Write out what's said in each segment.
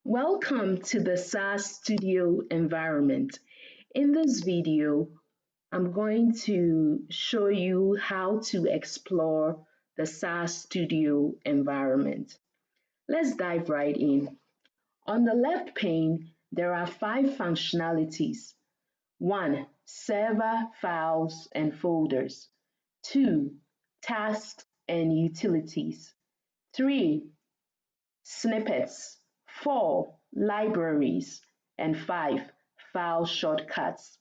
Welcome to the SAS Studio environment. In this video, I'm going to show you how to explore the SAS Studio environment. Let's dive right in. On the left pane, there are 5 functionalities. 1. Server, files, and folders. 2. Tasks and utilities. 3. Snippets. 4. Libraries. And 5. File shortcuts.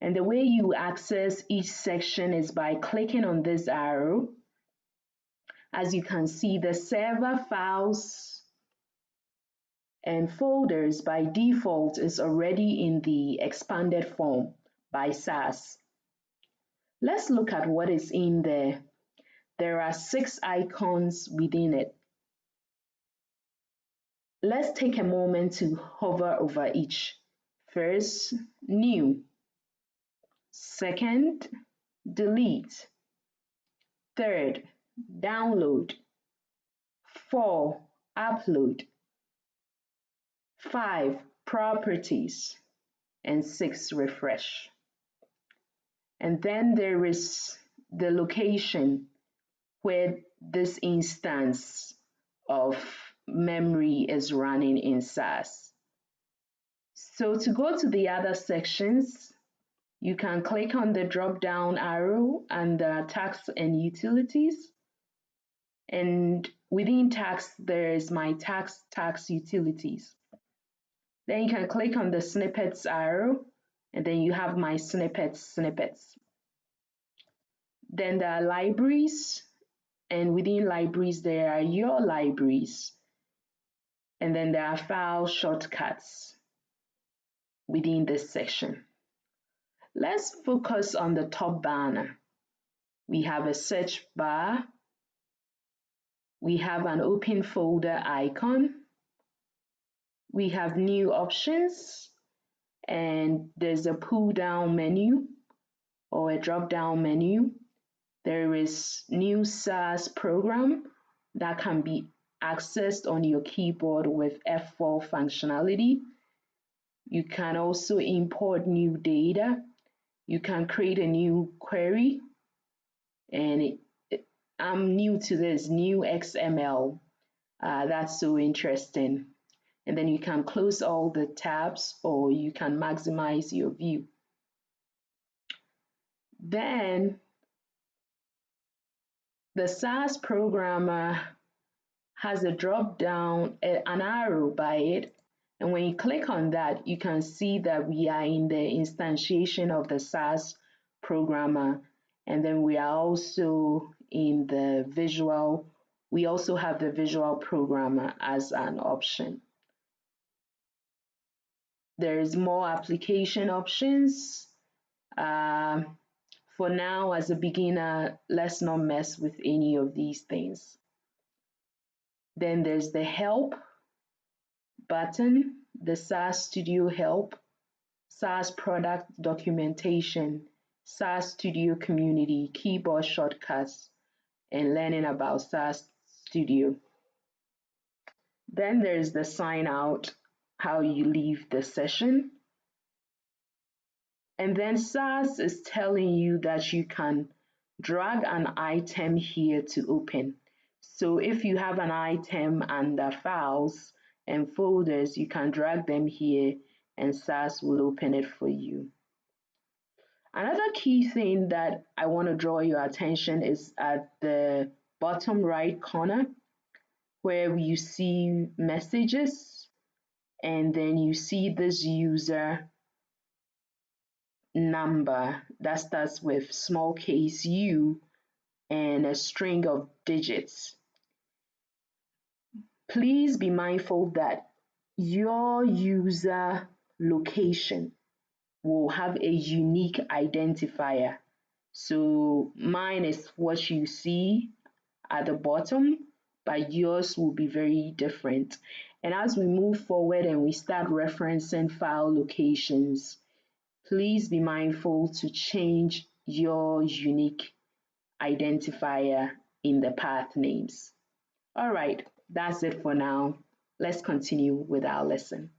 And the way you access each section is by clicking on this arrow. As you can see, the server, files, and folders by default is already in the expanded form by SAS. Let's look at what is in there. There are 6 icons within it. Let's take a moment to hover over each. First, new. Second, delete. Third, download. 4, upload. 5, properties. And 6, refresh. And then there is the location where this instance of memory is running in SAS. So to go to the other sections, you can click on the drop down arrow under tasks and utilities. And within tasks, there is my tax utilities. Then you can click on the snippets arrow, and then you have my snippets. Then there are libraries, and within libraries, there are your libraries. And then there are file shortcuts within this section. Let's focus on the top banner. We have a search bar. We have an open folder icon. We have new options, and there's a pull down menu or a drop down menu. There is new SAS program that can be accessed on your keyboard with F4 functionality. You can also import new data. You can create a new query, and I'm new to this, new XML. That's so interesting. And then you can close all the tabs or you can maximize your view. Then the SAS programmer has a drop down, an arrow by it. And when you click on that, you can see that we are in the instantiation of the SAS programmer. And then we are also in the visual, we also have the visual programmer as an option. There's more application options. For now, as a beginner, let's not mess with any of these things. Then there's the help button, the SAS Studio help, SAS product documentation, SAS Studio community, keyboard shortcuts, and learning about SAS Studio. Then there's the sign out, how you leave the session. And then SAS is telling you that you can drag an item here to open. So if you have an item under files and folders, you can drag them here and SAS will open it for you. Another key thing that I want to draw your attention is at the bottom right corner where you see messages and then you see this user number that starts with small case U and a string of digits. Please be mindful that your user location will have a unique identifier. So mine is what you see at the bottom, but yours will be very different. And as we move forward and we start referencing file locations, please be mindful to change your unique identifier in the path names. All right, that's it for now. Let's continue with our lesson.